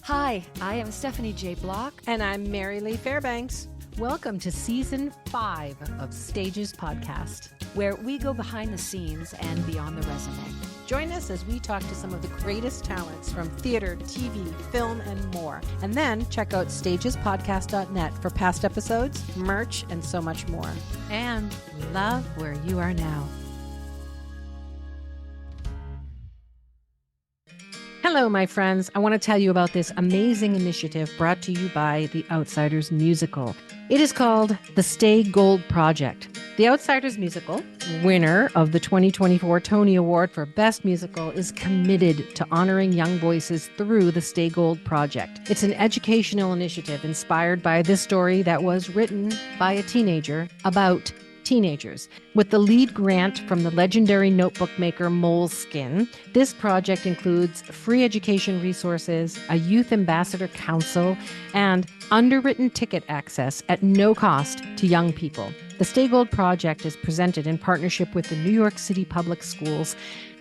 Hi, I am Stephanie J. Block. And I'm Marylee Fairbanks. Welcome to Season 5 of Stages Podcast, where we go behind the scenes and beyond the resume. Join us as we talk to some of the greatest talents from theater, TV, film, and more. And then check out stagespodcast.net for past episodes, merch, and so much more. And love where you are now. Hello, my friends. I want to tell you about this amazing initiative brought to you by The Outsiders Musical. It is called the Stay Gold Project. The Outsiders Musical, winner of the 2024 Tony Award for Best Musical, is committed to honoring young voices through the Stay Gold Project. It's an educational initiative inspired by this story that was written by a teenager about teenagers. With the lead grant from the legendary notebook maker Moleskine, this project includes free education resources, a youth ambassador council, and underwritten ticket access at no cost to young people. The Stay Gold Project is presented in partnership with the New York City Public Schools.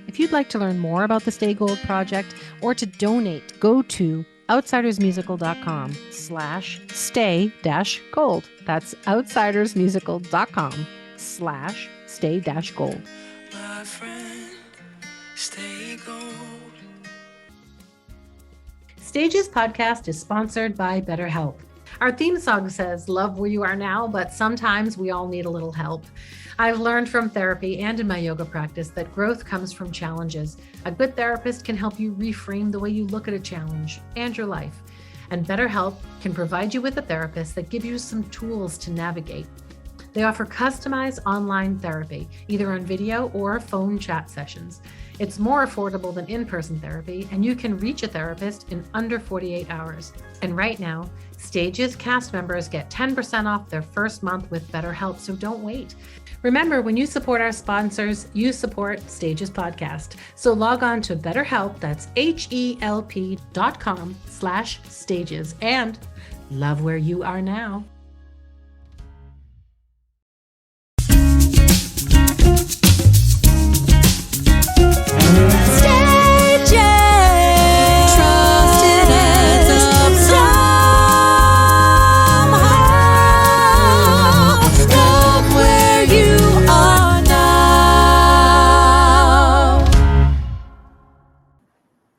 If you'd like to learn more about the Stay Gold Project or to donate, go to outsidersmusical.com/stay-gold. That's outsidersmusical.com/stay-gold. My friend, stay gold. Stages Podcast is sponsored by BetterHelp. Our theme song says, "Love where you are now," but sometimes we all need a little help. I've learned from therapy and in my yoga practice that growth comes from challenges. A good therapist can help you reframe the way you look at a challenge and your life. And BetterHelp can provide you with a therapist that gives you some tools to navigate. They offer customized online therapy, either on video or phone chat sessions. It's more affordable than in-person therapy, and you can reach a therapist in under 48 hours. And right now, Stages cast members get 10% off their first month with BetterHelp, so don't wait. Remember, when you support our sponsors, you support Stages Podcast. So log on to BetterHelp, that's HELP.com/stages, and love where you are now.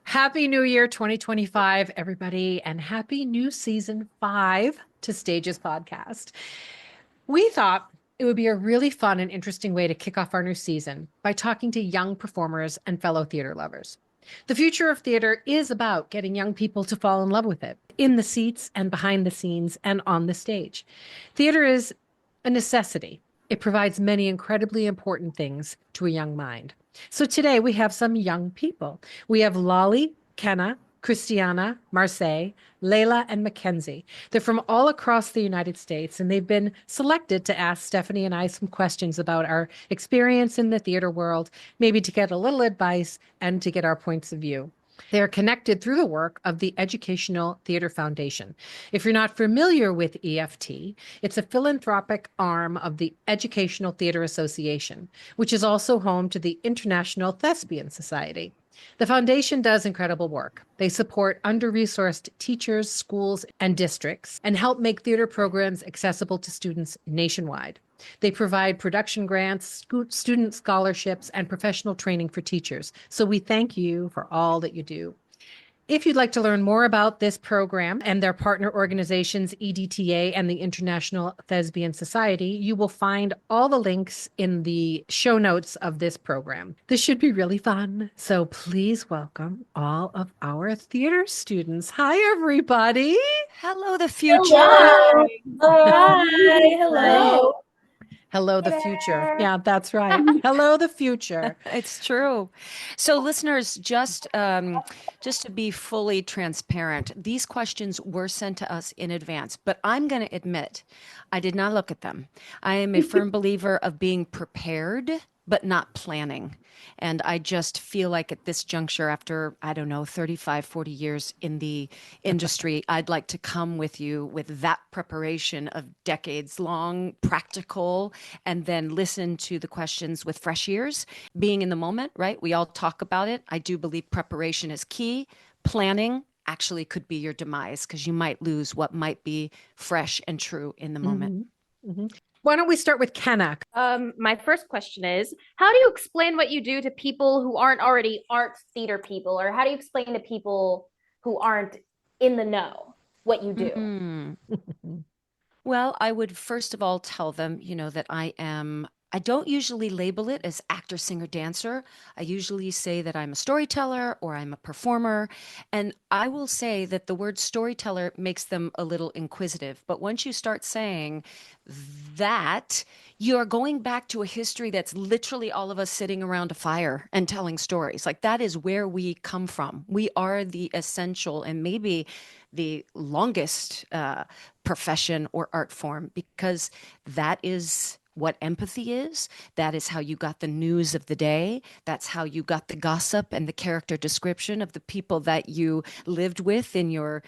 Happy New Year 2025, everybody, and happy new season 5 to Stages Podcast. We thought it would be a really fun and interesting way to kick off our new season by talking to young performers and fellow theater lovers. The future of theater is about getting young people to fall in love with it, in the seats and behind the scenes and on the stage. Theater is a necessity. It provides many incredibly important things to a young mind. So today we have some young people. We have Lolly, Kenna, Cristiana, Marsae, Layla, and McKenzie. They're from all across the United States, and they've been selected to ask Stephanie and I some questions about our experience in the theater world, maybe to get a little advice and to get our points of view. They are connected through the work of the Educational Theater Foundation. If you're not familiar with EFT, it's a philanthropic arm of the Educational Theater Association, which is also home to the International Thespian Society. The foundation does incredible work. They support under-resourced teachers, schools, and districts, and help make theater programs accessible to students nationwide. They provide production grants, student scholarships, and professional training for teachers. So we thank you for all that you do. If you'd like to learn more about this program and their partner organizations, EDTA and the International Thespian Society, you will find all the links in the show notes of this program. This should be really fun. So please welcome all of our theater students. Hi, everybody. Hello, the future. Hello. Hi. Hello. Hello, the future. Yeah, that's right. Hello, the future. It's true. So listeners, just to be fully transparent, these questions were sent to us in advance, but I'm going to admit I did not look at them. I am a firm believer of being prepared, but not planning. And I just feel like at this juncture, after, 35, 40 years in the industry, I'd like to come with you with that preparation of decades long, practical, and then listen to the questions with fresh ears, being in the moment, right? We all talk about it. I do believe preparation is key. Planning, actually could be your demise because you might lose what might be fresh and true in the moment. Why don't we start with Kenna? My first question is, how do you explain what you do to people who aren't already arts theater people, or how do you explain to people who aren't in the know what you do? Mm. Well, I would first of all tell them, that I don't usually label it as actor, singer, dancer. I usually say that I'm a storyteller or I'm a performer. And I will say that the word storyteller makes them a little inquisitive. But once you start saying that, you're going back to a history that's literally all of us sitting around a fire and telling stories. Like that is where we come from. We are the essential and maybe the longest profession or art form because that is what empathy is. That is how you got the news of the day. That's how you got the gossip and the character description of the people that you lived with in your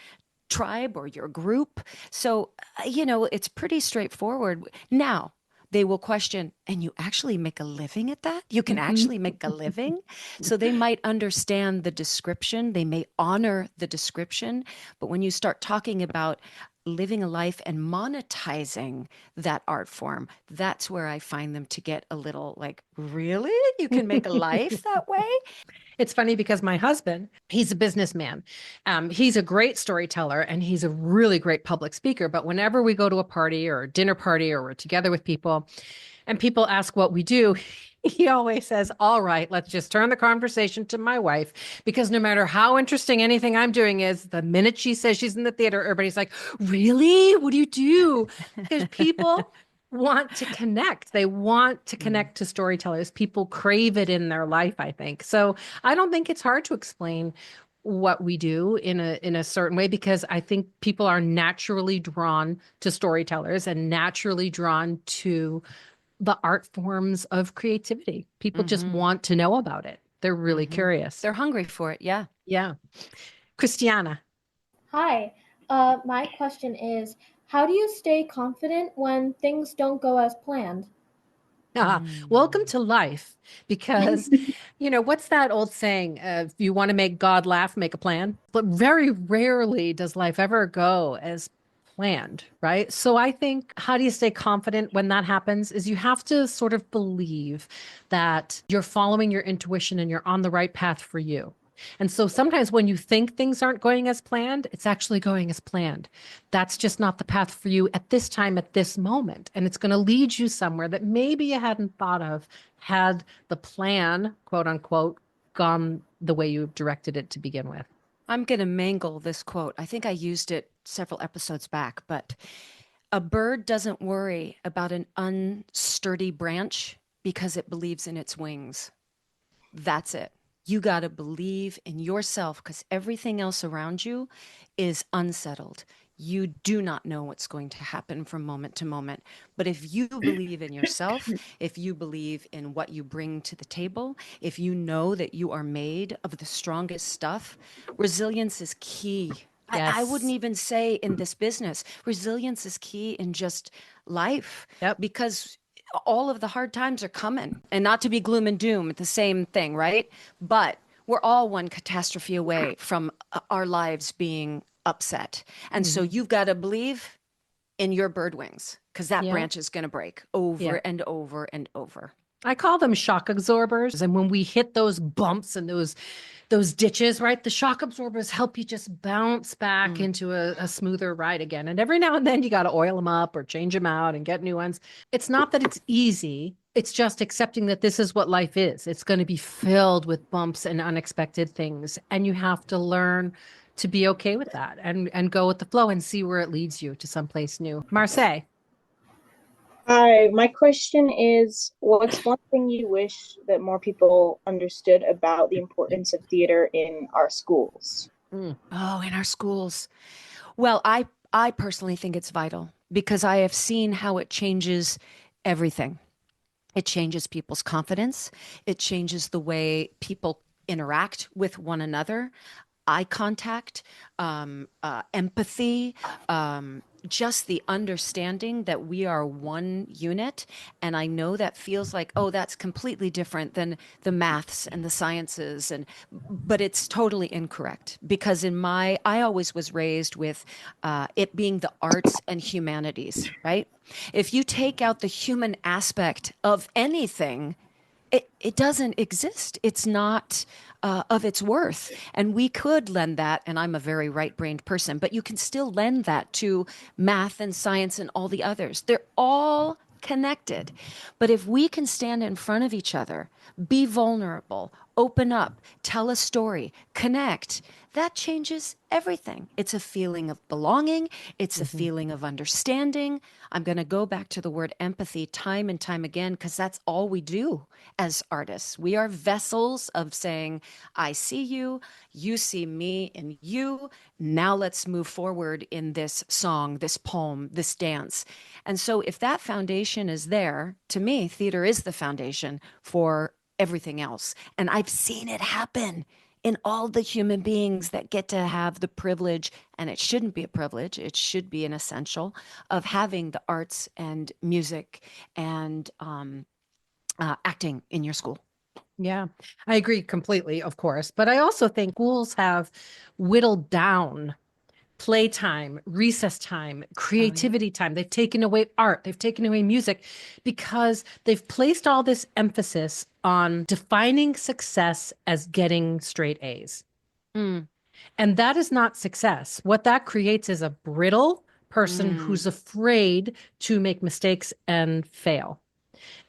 tribe or your group. So, it's pretty straightforward. Now, they will question, and you actually make a living at that? You can actually make a living? So they might understand the description. They may honor the description. But when you start talking about living a life and monetizing that art form, that's where I find them to get a little like, really? You can make a life that way? It's funny because my husband, he's a businessman. He's a great storyteller and he's a really great public speaker. But whenever we go to a party or a dinner party or we're together with people and people ask what we do, he always says, all right, let's just turn the conversation to my wife, because no matter how interesting anything I'm doing is, the minute she says she's in the theater, everybody's like, really? What do you do? Because people want to connect. They want to connect to storytellers. People crave it in their life, I think. So I don't think it's hard to explain what we do in a certain way, because I think people are naturally drawn to storytellers and naturally drawn to the art forms of creativity. People just want to know about it. They're really curious. They're hungry for it. Yeah. Yeah. Cristiana. Hi. My question is, how do you stay confident when things don't go as planned? Welcome to life, because, what's that old saying? If you want to make God laugh, make a plan. But very rarely does life ever go as planned, right? So I think how do you stay confident when that happens is you have to sort of believe that you're following your intuition and you're on the right path for you. And so sometimes when you think things aren't going as planned, it's actually going as planned. That's just not the path for you at this time, at this moment. And it's going to lead you somewhere that maybe you hadn't thought of had the plan, quote unquote, gone the way you directed it to begin with. I'm going to mangle this quote. I think I used it several episodes back, but a bird doesn't worry about an unsturdy branch because it believes in its wings. That's it. You got to believe in yourself because everything else around you is unsettled. You do not know what's going to happen from moment to moment. But if you believe in yourself, if you believe in what you bring to the table, if you know that you are made of the strongest stuff, resilience is key. Yes. I wouldn't even say in this business. Resilience is key in just life. Yep. Because all of the hard times are coming, and not to be gloom and doom, the same thing, right? But we're all one catastrophe away from our lives being upset. And so you've got to believe in your bird wings, because that branch is going to break over and over and over. I call them shock absorbers. And when we hit those bumps and those ditches, right, the shock absorbers help you just bounce back into a smoother ride again. And every now and then you got to oil them up or change them out and get new ones. It's not that it's easy. It's just accepting that this is what life is. It's going to be filled with bumps and unexpected things. And you have to learn to be okay with that and go with the flow and see where it leads you to someplace new. Marsae. Hi, my question is, what's one thing you wish that more people understood about the importance of theater in our schools? Oh, in our schools. Well, I personally think it's vital because I have seen how it changes everything. It changes people's confidence. It changes the way people interact with one another. eye contact, empathy, just the understanding that we are one unit. And I know that feels like, oh, that's completely different than the maths and the sciences. But it's totally incorrect, because I always was raised with it being the arts and humanities, right? If you take out the human aspect of anything, it doesn't exist. It's not of its worth. And we could lend that, and I'm a very right-brained person, but you can still lend that to math and science and all the others. They're all connected. But if we can stand in front of each other, be vulnerable, open up, tell a story, connect, that changes everything. It's a feeling of belonging. It's a feeling of understanding. I'm going to go back to the word empathy time and time again, because that's all we do as artists. We are vessels of saying, I see you, you see me, and you. Now let's move forward in this song, this poem, this dance. And so if that foundation is there, to me, theater is the foundation for everything else. And I've seen it happen in all the human beings that get to have the privilege, and it shouldn't be a privilege, it should be an essential, of having the arts and music and acting in your school. Yeah, I agree completely, of course. But I also think schools have whittled down playtime, recess time, creativity time. They've taken away art, they've taken away music, because they've placed all this emphasis on defining success as getting straight A's. Mm. And that is not success. What that creates is a brittle person who's afraid to make mistakes and fail.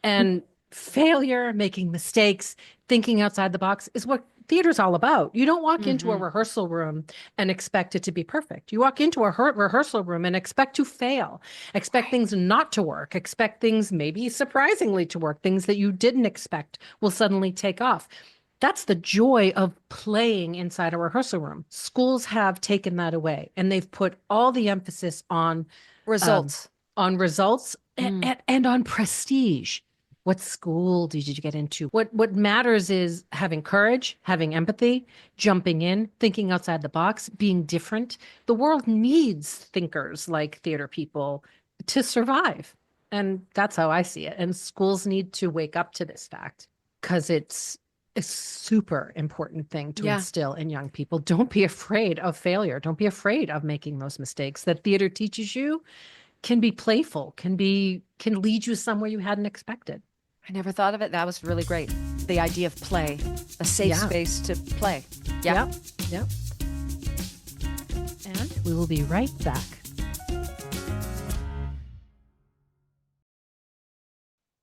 And failure, making mistakes, thinking outside the box is what theater's all about. You don't walk into a rehearsal room and expect it to be perfect. You walk into a rehearsal room and expect to fail, expect things not to work, expect things maybe surprisingly to work, things that you didn't expect will suddenly take off. That's the joy of playing inside a rehearsal room. Schools have taken that away, and they've put all the emphasis on Results. And on prestige. What school did you get into? What matters is having courage, having empathy, jumping in, thinking outside the box, being different. The world needs thinkers like theater people to survive. And that's how I see it. And schools need to wake up to this fact, because it's a super important thing to instill in young people. Don't be afraid of failure. Don't be afraid of making those mistakes that theater teaches you. Can be playful, can lead you somewhere you hadn't expected. I never thought of it. That was really great. The idea of play, a safe space to play. Yep. And we will be right back.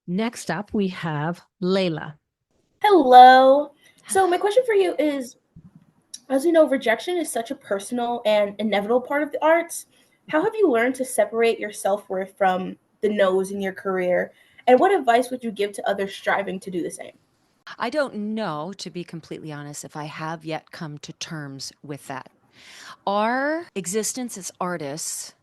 Next up, we have Layla. Hello. So my question for you is, as you know, rejection is such a personal and inevitable part of the arts. How have you learned to separate your self-worth from the no's in your career? And what advice would you give to others striving to do the same? I don't know, to be completely honest, if I have yet come to terms with that. Our existence as artists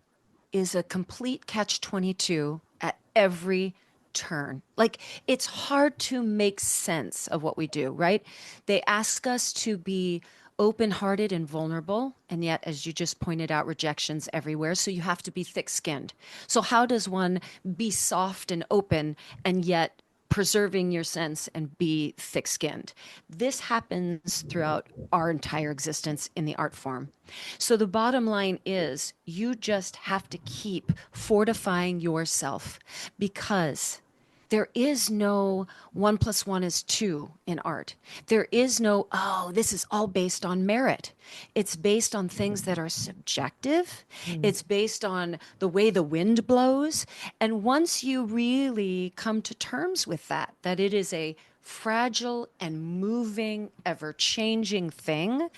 is a complete catch-22 at every turn. Like, it's hard to make sense of what we do, right? They ask us to be open-hearted and vulnerable, and yet, as you just pointed out, rejection's everywhere, so you have to be thick-skinned. So how does one be soft and open and yet preserving your sense and be thick-skinned? This happens throughout our entire existence in the art form. So the bottom line is, you just have to keep fortifying yourself, because there is no 1 + 1 = 2 in art. There is no, oh, this is all based on merit. It's based on things that are subjective. It's based on the way the wind blows. And once you really come to terms with that it is a fragile and moving, ever-changing thing,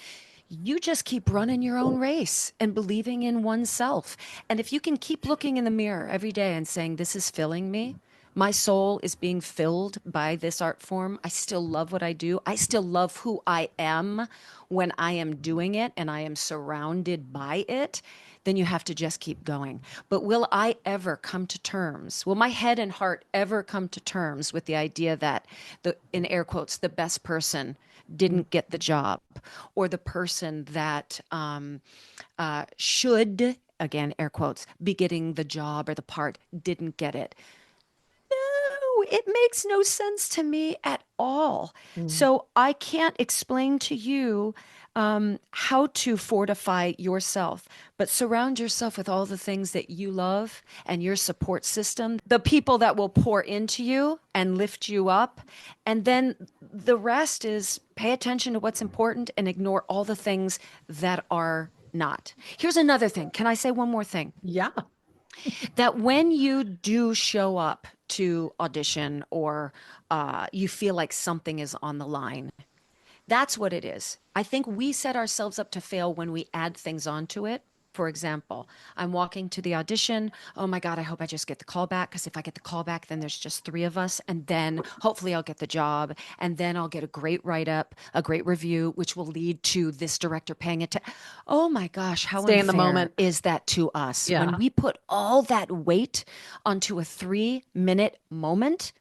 you just keep running your own race and believing in oneself. And if you can keep looking in the mirror every day and saying, this is filling me, my soul is being filled by this art form, I still love what I do, I still love who I am when I am doing it and I am surrounded by it, then you have to just keep going. But will I ever come to terms, will my head and heart ever come to terms with the idea that in air quotes, the best person didn't get the job, or the person that should, again, air quotes, be getting the job or the part didn't get it. No, it makes no sense to me at all. So I can't explain to you how to fortify yourself, but surround yourself with all the things that you love and your support system, the people that will pour into you and lift you up. And then the rest is pay attention to what's important and ignore all the things that are not. Here's another thing. Can I say one more thing? Yeah. That when you do show up to audition or you feel like something is on the line, that's what it is. I think we set ourselves up to fail when we add things onto it. For example, I'm walking to the audition. Oh my God, I hope I just get the call back, because if I get the call back, then there's just 3 of us. And then hopefully I'll get the job. And then I'll get a great write-up, a great review, which will lead to this director paying it. Oh my gosh, how Stay in the unfair moment. is that to us? Yeah. When we put all that weight onto a 3-minute moment,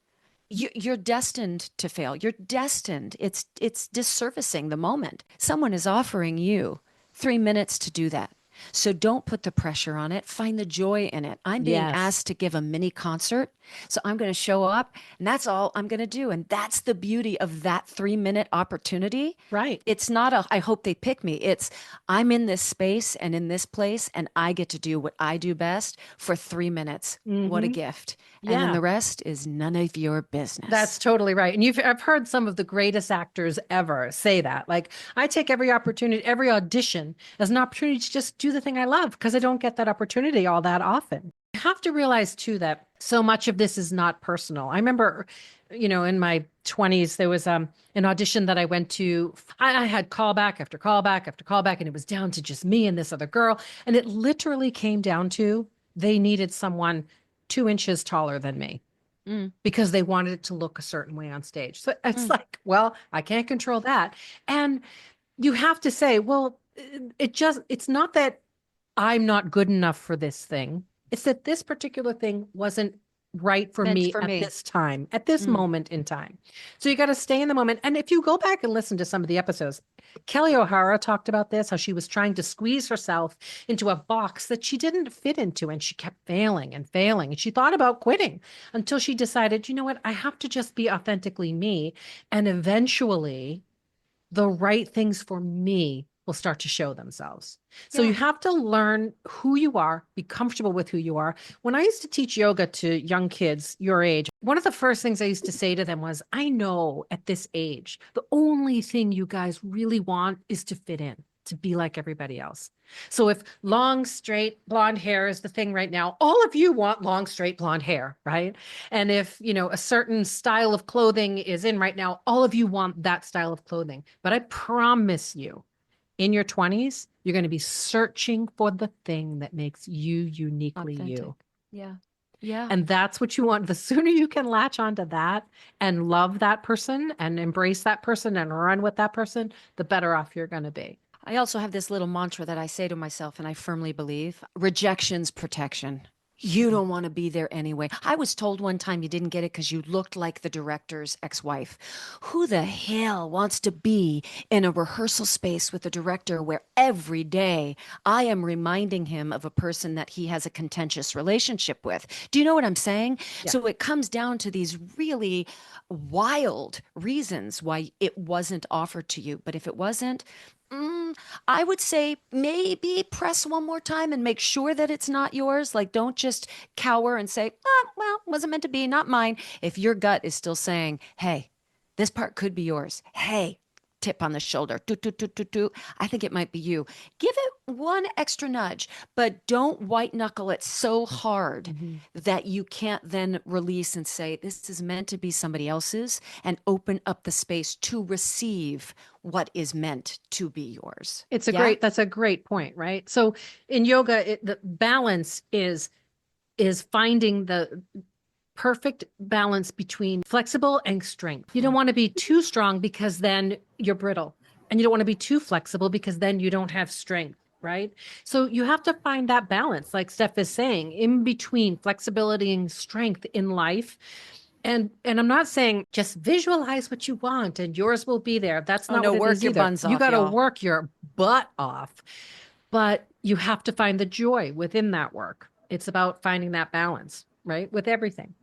you're destined to fail. You're destined. It's disservicing the moment. Someone is offering you 3 minutes to do that. So don't put the pressure on it. Find the joy in it. I'm being Yes. asked to give a mini concert. So I'm going to show up, and that's all I'm going to do. And that's the beauty of that 3-minute opportunity. Right. It's not a, I hope they pick me. It's, I'm in this space and in this place, and I get to do what I do best for 3 minutes. What a gift. And then Yeah. the rest is none of your business. That's totally right. And I've heard some of the greatest actors ever say that. Like, I take every opportunity, every audition as an opportunity to just do the thing I love, because I don't get that opportunity all that often. You have to realize too that so much of this is not personal. I remember, in my 20s, there was an audition that I went to. I had callback after callback after callback, and it was down to just me and this other girl. And it literally came down to they needed someone 2 inches taller than me, because they wanted it to look a certain way on stage. So it's like, well, I can't control that. And you have to say, well, it's not that I'm not good enough for this thing. It's that this particular thing wasn't right for Meant me for at me. this time, at this moment in time. So you got to stay in the moment. And if you go back and listen to some of the episodes, Kelly O'Hara talked about this, how she was trying to squeeze herself into a box that she didn't fit into, and she kept failing and failing. And she thought about quitting until she decided, you know what, I have to just be authentically me. And eventually the right things for me will start to show themselves. So you have to learn who you are, be comfortable with who you are. When I used to teach yoga to young kids your age, one of the first things I used to say to them was, I know at this age, the only thing you guys really want is to fit in, to be like everybody else. So if long, straight, blonde hair is the thing right now, all of you want long, straight, blonde hair, right? And if, a certain style of clothing is in right now, all of you want that style of clothing. But I promise you, in your 20s, you're going to be searching for the thing that makes you uniquely you. Yeah. Yeah. And that's what you want. The sooner you can latch onto that and love that person and embrace that person and run with that person, the better off you're going to be. I also have this little mantra that I say to myself, and I firmly believe rejection's protection. You don't want to be there anyway. I was told one time you didn't get it because you looked like the director's ex-wife. Who the hell wants to be in a rehearsal space with a director where every day I am reminding him of a person that he has a contentious relationship with? Do you know what I'm saying? Yeah. So it comes down to these really wild reasons why it wasn't offered to you. But if it wasn't, I would say maybe press one more time and make sure that it's not yours. Like, don't just cower and say, well, wasn't meant to be, not mine. If your gut is still saying, hey, this part could be yours. Hey, tip on the shoulder. I think it might be you. Give it one extra nudge, but don't white knuckle it so hard that you can't then release and say, this is meant to be somebody else's, and open up the space to receive what is meant to be yours. That's a great point, right? So in yoga, the balance is finding the perfect balance between flexible and strength. You don't want to be too strong because then you're brittle, and you don't want to be too flexible because then you don't have strength, right? So you have to find that balance, like Steph is saying, in between flexibility and strength in life. And I'm not saying just visualize what you want and yours will be there. That's Oh, not no, what it work is your either. buns You off, got to y'all. work your butt off, but you have to find the joy within that work. It's about finding that balance, right? With everything.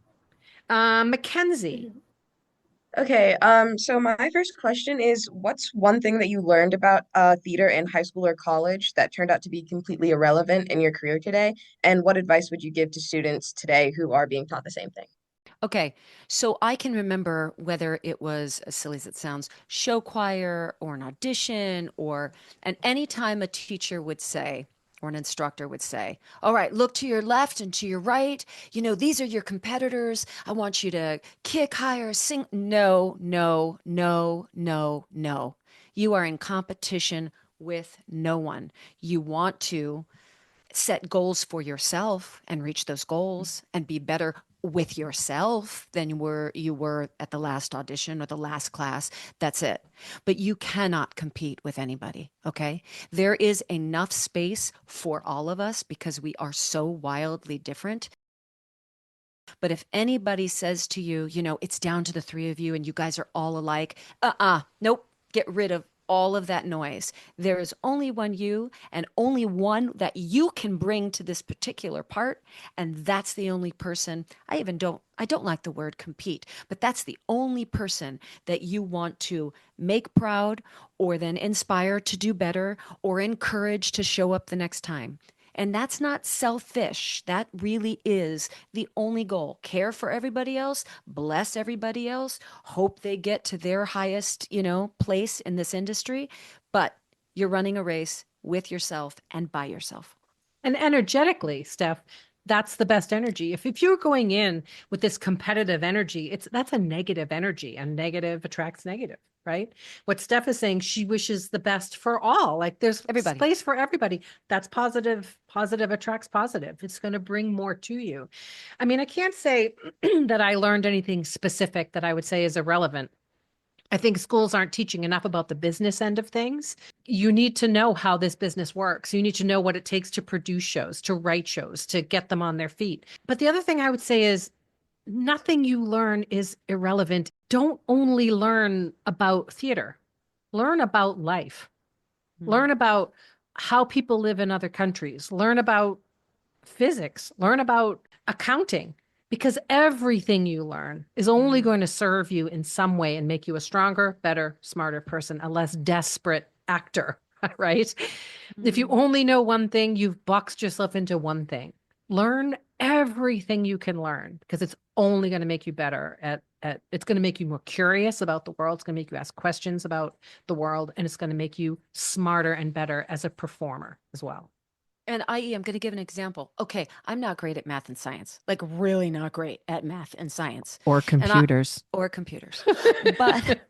McKenzie. Okay, so my first question is, what's one thing that you learned about theater in high school or college that turned out to be completely irrelevant in your career today? And what advice would you give to students today who are being taught the same thing? Okay, so I can remember whether it was, as silly as it sounds, show choir or an audition, and anytime a teacher would say, or an instructor would say, all right, look to your left and to your right. These are your competitors. I want you to kick higher, sing. No, no, no, no, no. You are in competition with no one. You want to set goals for yourself and reach those goals and be better with yourself than you were at the last audition or the last class. That's it. But you cannot compete with anybody, okay? There is enough space for all of us because we are so wildly different. But if anybody says to you, it's down to the three of you and you guys are all alike, nope, get rid of all of that noise. There is only one you and only one that you can bring to this particular part. And that's the only person. I don't like the word compete, but that's the only person that you want to make proud or then inspire to do better or encourage to show up the next time. And that's not selfish. That really is the only goal. Care for everybody else, bless everybody else, hope they get to their highest, place in this industry. But you're running a race with yourself and by yourself. And energetically, Steph, that's the best energy. If you're going in with this competitive energy, that's a negative energy, and negative attracts negative, right? What Steph is saying, she wishes the best for all. Like there's Everybody. space for everybody. That's positive. Positive attracts positive. It's going to bring more to you. I mean, I can't say that I learned anything specific that I would say is irrelevant. I think schools aren't teaching enough about the business end of things. You need to know how this business works. You need to know what it takes to produce shows, to write shows, to get them on their feet. But the other thing I would say is nothing you learn is irrelevant. Don't only learn about theater, learn about life, learn about how people live in other countries, learn about physics, learn about accounting. Because everything you learn is only going to serve you in some way and make you a stronger, better, smarter person, a less desperate actor, right? If you only know one thing, you've boxed yourself into one thing. Learn everything you can learn because it's only going to make you better it's going to make you more curious about the world. It's going to make you ask questions about the world, and it's going to make you smarter and better as a performer as well. And I'm going to give an example. Okay, I'm not great at math and science, like really not great at math and science. Or computers. Or computers. But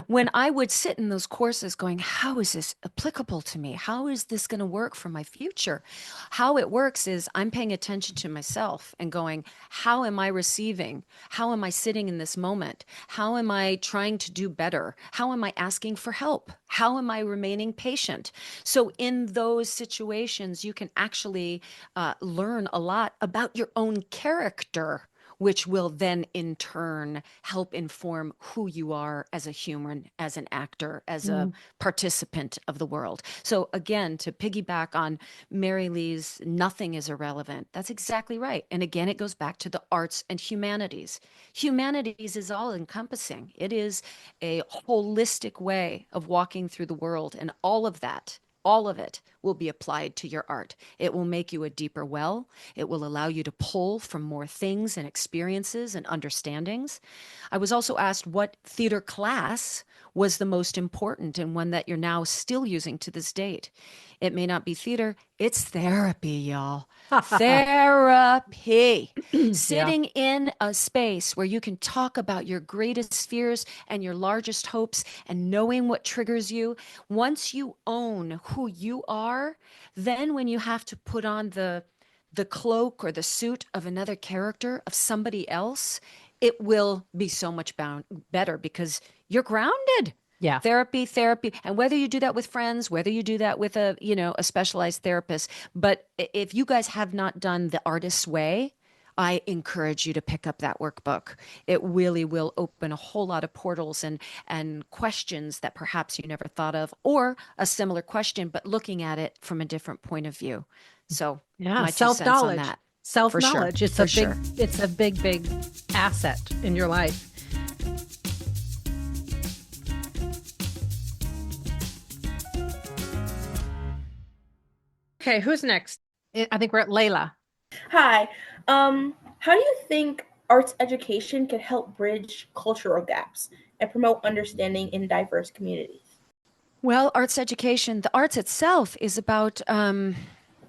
when I would sit in those courses going, how is this applicable to me? How is this going to work for my future? How it works is I'm paying attention to myself and going, how am I receiving? How am I sitting in this moment? How am I trying to do better? How am I asking for help? How am I remaining patient? So in those situations, you can actually learn a lot about your own character, which will then in turn help inform who you are as a human, as an actor, as a participant of the world. So again, to piggyback on Marylee's nothing is irrelevant, that's exactly right. And again, it goes back to the arts and humanities. Humanities is all encompassing. It is a holistic way of walking through the world, and all of it will be applied to your art. It will make you a deeper well. It will allow you to pull from more things and experiences and understandings. I was also asked what theater class was the most important and one that you're now still using to this date. It may not be theater, it's therapy, y'all. Therapy. Sitting in a space where you can talk about your greatest fears and your largest hopes and knowing what triggers you. Once you own who you are, then when you have to put on the cloak or the suit of another character, of somebody else, it will be so much better because you're grounded. Yeah. Therapy. And whether you do that with friends, whether you do that with a specialized therapist, but if you guys have not done the artist's way, I encourage you to pick up that workbook. It really will open a whole lot of portals and questions that perhaps you never thought of, or a similar question, but looking at it from a different point of view. So Yeah, my 2 cents on self-knowledge. that. Self-knowledge. For It's a sure. big asset in your life. Okay, who's next? I think we're at Layla. Hi. How do you think arts education can help bridge cultural gaps and promote understanding in diverse communities? Well, arts education, the arts itself is about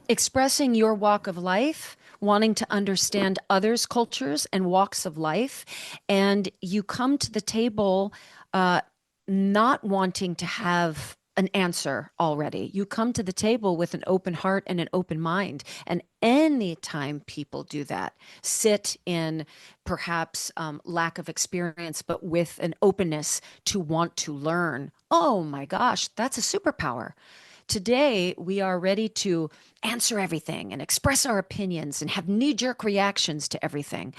expressing your walk of life, wanting to understand others' cultures and walks of life. And you come to the table not wanting to have an answer already. You come to the table with an open heart and an open mind. And anytime people do that, sit in perhaps lack of experience, but with an openness to want to learn, oh my gosh, that's a superpower. Today, we are ready to answer everything and express our opinions and have knee-jerk reactions to everything.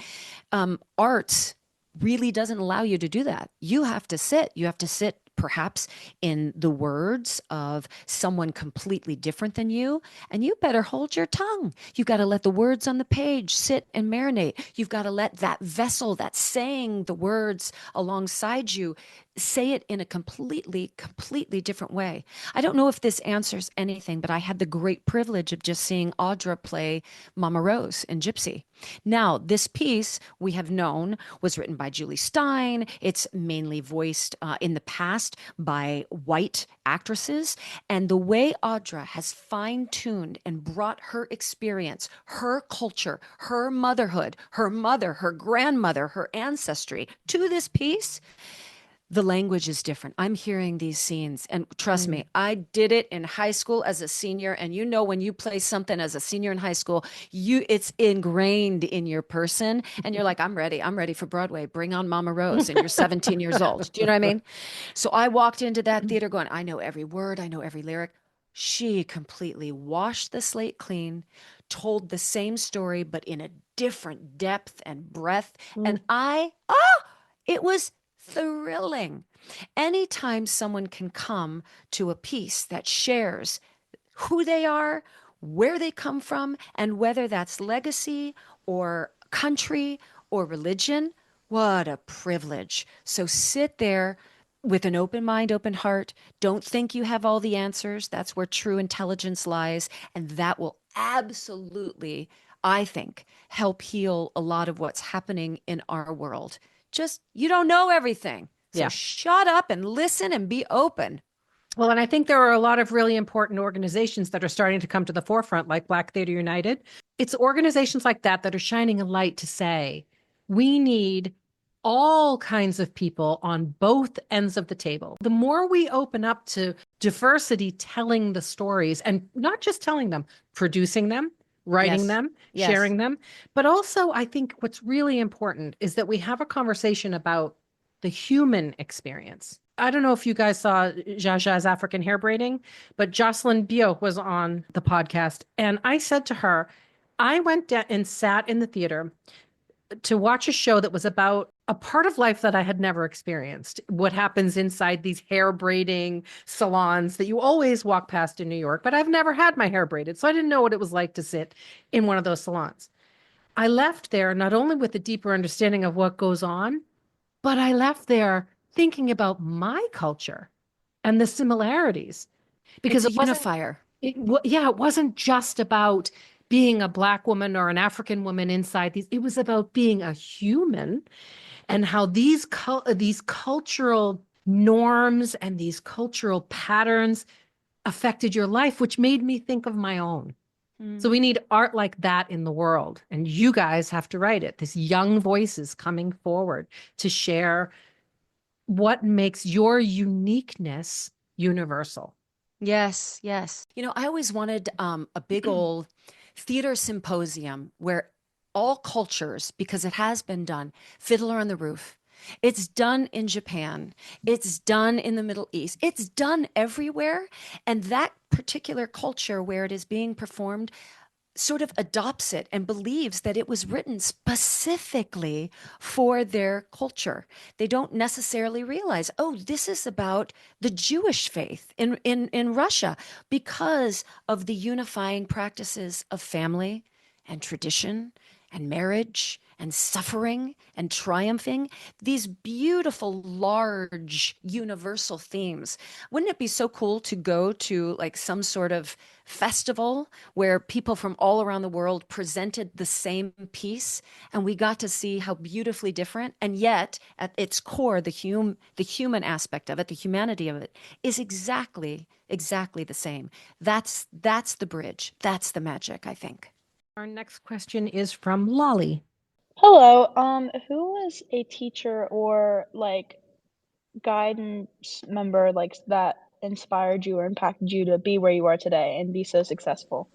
Arts really doesn't allow you to do that. You have to sit. You have to sit perhaps in the words of someone completely different than you, and you better hold your tongue. You've got to let the words on the page sit and marinate. You've got to let that vessel that's saying the words alongside you say it in a completely different way. I don't know if this answers anything, but I had the great privilege of just seeing Audra play Mama Rose in Gypsy. Now, this piece we have known was written by Julie Stein. It's mainly voiced in the past by white actresses. And the way Audra has fine-tuned and brought her experience, her culture, her motherhood, her mother, her grandmother, her ancestry to this piece, the language is different. I'm hearing these scenes, and trust me, I did it in high school as a senior. And you know, when you play something as a senior in high school, it's ingrained in your person, and you're like, I'm ready for Broadway. Bring on Mama Rose, and you're 17 years old. Do you know what I mean? So I walked into that theater going, I know every word, I know every lyric. She completely washed the slate clean, told the same story, but in a different depth and breadth. And it was thrilling. Anytime someone can come to a piece that shares who they are, where they come from, and whether that's legacy or country or religion, what a privilege. So sit there with an open mind, open heart. Don't think you have all the answers. That's where true intelligence lies. And that will absolutely, I think, help heal a lot of what's happening in our world. Just, you don't know everything. So Yeah. shut up and listen and be open. Well, and I think there are a lot of really important organizations that are starting to come to the forefront, like Black Theater United. It's organizations like that that are shining a light to say, we need all kinds of people on both ends of the table. The more we open up to diversity, telling the stories, and not just telling them, producing them, writing Yes. them, Yes. sharing them. But also, I think what's really important is that we have a conversation about the human experience. I don't know if you guys saw Jaja's African hair braiding, but Jocelyn Bio was on the podcast. And I said to her, I went down and sat in the theater to watch a show that was about a part of life that I had never experienced. What happens inside these hair braiding salons that you always walk past in New York, but I've never had my hair braided. So I didn't know what it was like to sit in one of those salons. I left there not only with a deeper understanding of what goes on, but I left there thinking about my culture and the similarities. Because It's a it wasn't, unifier. it wasn't just about being a Black woman or an African woman inside these. It was about being a human and how these cultural norms and these cultural patterns affected your life, which made me think of my own. So we need art like that in the world. And you guys have to write it. This young voices coming forward to share what makes your uniqueness universal. Yes, yes. You know, I always wanted a big old theater symposium where all cultures, because it has been done, Fiddler on the Roof. It's done in Japan. It's done in the Middle East. It's done everywhere. And that particular culture where it is being performed, sort of adopts it and believes that it was written specifically for their culture. They don't necessarily realize, oh, this is about the Jewish faith in Russia because of the unifying practices of family and tradition and marriage and suffering and triumphing, these beautiful, large, universal themes. Wouldn't it be so cool to go to like some sort of festival where people from all around the world presented the same piece and we got to see how beautifully different, and yet at its core, the human aspect of it, the humanity of it, is exactly the same. That's the bridge. That's the magic, I think. Our next question is from Lolly. Hello. Who was a teacher or like guidance member like that inspired you or impacted you to be where you are today and be so successful?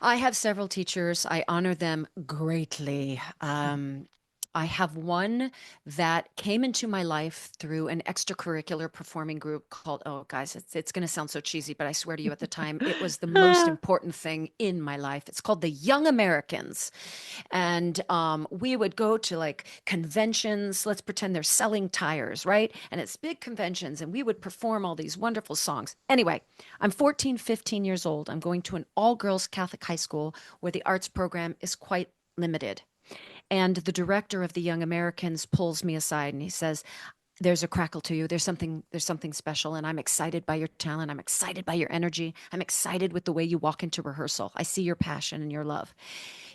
I have several teachers. I honor them greatly. I have one that came into my life through an extracurricular performing group called, oh, guys, it's going to sound so cheesy, but I swear to you at the time, it was the most important thing in my life. It's called the Young Americans. And we would go to like conventions. Let's pretend they're selling tires, right? And it's big conventions, and we would perform all these wonderful songs. Anyway, I'm 14, 15 years old. I'm going to an all-girls Catholic high school where the arts program is quite limited. And the director of the Young Americans pulls me aside and he says, there's a crackle to you. There's something special. And I'm excited by your talent. I'm excited by your energy. I'm excited with the way you walk into rehearsal. I see your passion and your love.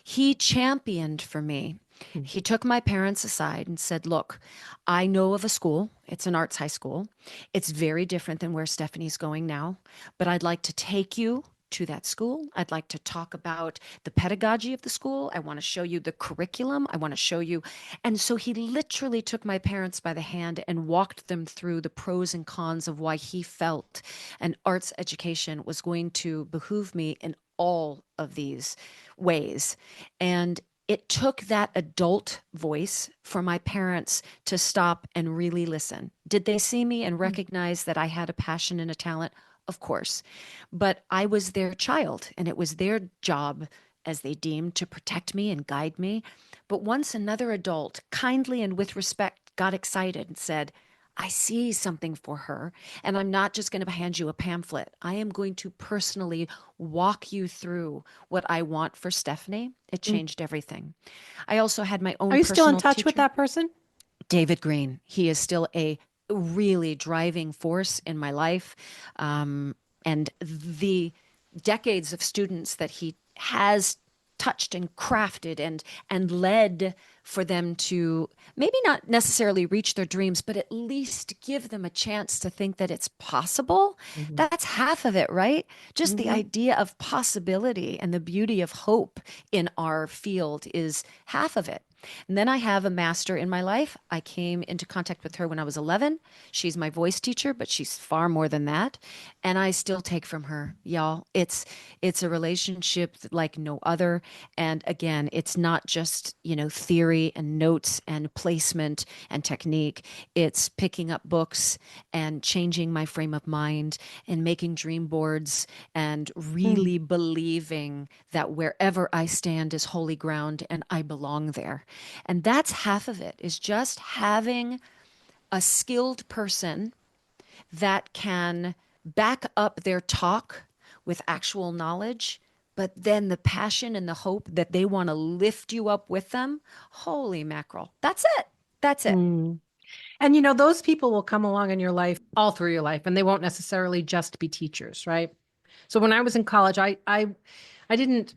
He championed for me. He took my parents aside and said, look, I know of a school. It's an arts high school. It's very different than where Stephanie's going now, but I'd like to take you to that school. I'd like to talk about the pedagogy of the school. I want to show you the curriculum. I want to show you. And so he literally took my parents by the hand and walked them through the pros and cons of why he felt an arts education was going to behoove me in all of these ways. And it took that adult voice for my parents to stop and really listen. Did they see me and recognize that I had a passion and a talent? Of course. But I was their child, and it was their job, as they deemed, to protect me and guide me. But once another adult, kindly and with respect, got excited and said, I see something for her, and I'm not just going to hand you a pamphlet. I am going to personally walk you through what I want for Stephanie. It changed everything. I also had my own Are you still in touch teacher, with that person? David Green. He is still a really driving force in my life. And the decades of students that he has touched and crafted and led for them to maybe not necessarily reach their dreams, but at least give them a chance to think that it's possible. That's half of it, right? Just the idea of possibility and the beauty of hope in our field is half of it. And then I have a master in my life. I came into contact with her when I was 11. She's my voice teacher, but she's far more than that. And I still take from her, y'all. It's a relationship like no other. And again, it's not just, theory and notes and placement and technique. It's picking up books and changing my frame of mind and making dream boards and really believing that wherever I stand is holy ground and I belong there. And that's half of it, is just having a skilled person that can back up their talk with actual knowledge, but then the passion and the hope that they want to lift you up with them. Holy mackerel. That's it. That's it. And those people will come along in your life all through your life, and they won't necessarily just be teachers, right? So when I was in college, I didn't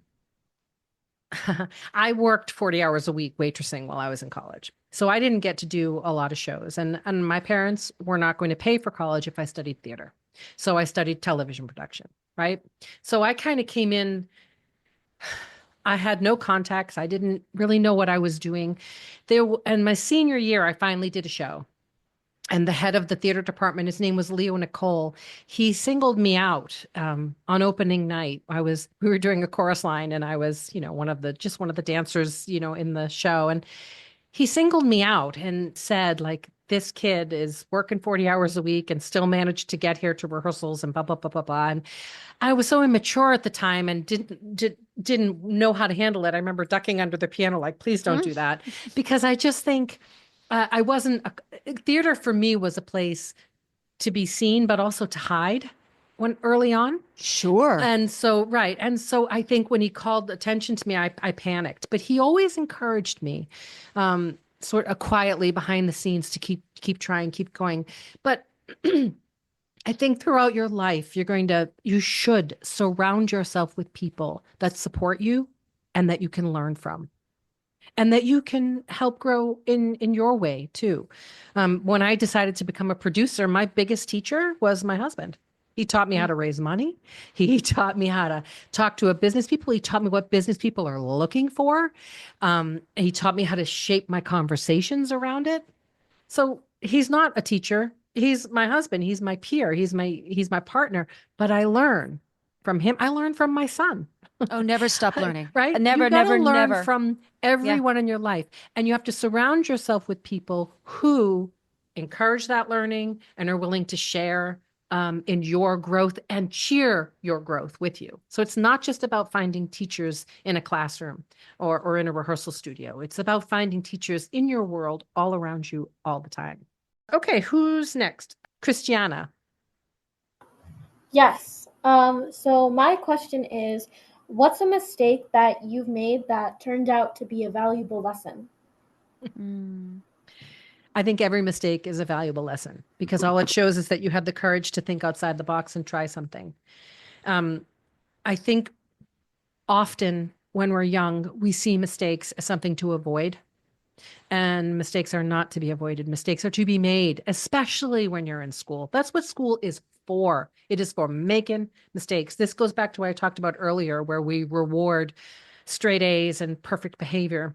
I worked 40 hours a week waitressing while I was in college. So I didn't get to do a lot of shows. And my parents were not going to pay for college if I studied theater. So I studied television production, right? So I kind of came in, I had no contacts. I didn't really know what I was doing. And my senior year, I finally did a show. And the head of the theater department, his name was Leo Nicole. He singled me out on opening night. We were doing a chorus line, and I was, one of the dancers, in the show. And he singled me out and said, like, this kid is working 40 hours a week and still managed to get here to rehearsals and blah, blah, blah, blah, blah. And I was so immature at the time and didn't know how to handle it. I remember ducking under the piano, like, please don't do that. Because I just think I wasn't, theater for me was a place to be seen, but also to hide when early on. Sure. And so, right. And so I think when he called attention to me, I panicked, but he always encouraged me, sort of quietly behind the scenes to keep trying, keep going. But I think throughout your life, you should surround yourself with people that support you and that you can learn from and that you can help grow in your way too. When I decided to become a producer, my biggest teacher was my husband. He taught me how to raise money. He taught me how to talk to business people. He taught me what business people are looking for. He taught me how to shape my conversations around it. So he's not a teacher. He's my husband. He's my peer. He's my partner. But I learn from him. I learn from my son. Oh, never stop learning. Right? Never, You gotta never, learn never. from everyone in your life. And you have to surround yourself with people who encourage that learning and are willing to share in your growth and cheer your growth with you. So it's not just about finding teachers in a classroom or in a rehearsal studio. It's about finding teachers in your world all around you all the time. Okay, who's next? Cristiana. Yes. So my question is, what's a mistake that you've made that turned out to be a valuable lesson? I think every mistake is a valuable lesson because all it shows is that you had the courage to think outside the box and try something. I think often when we're young, we see mistakes as something to avoid. And mistakes are not to be avoided. Mistakes are to be made, especially when you're in school. That's what school is for. It is for making mistakes. This goes back to what I talked about earlier, where we reward straight A's and perfect behavior.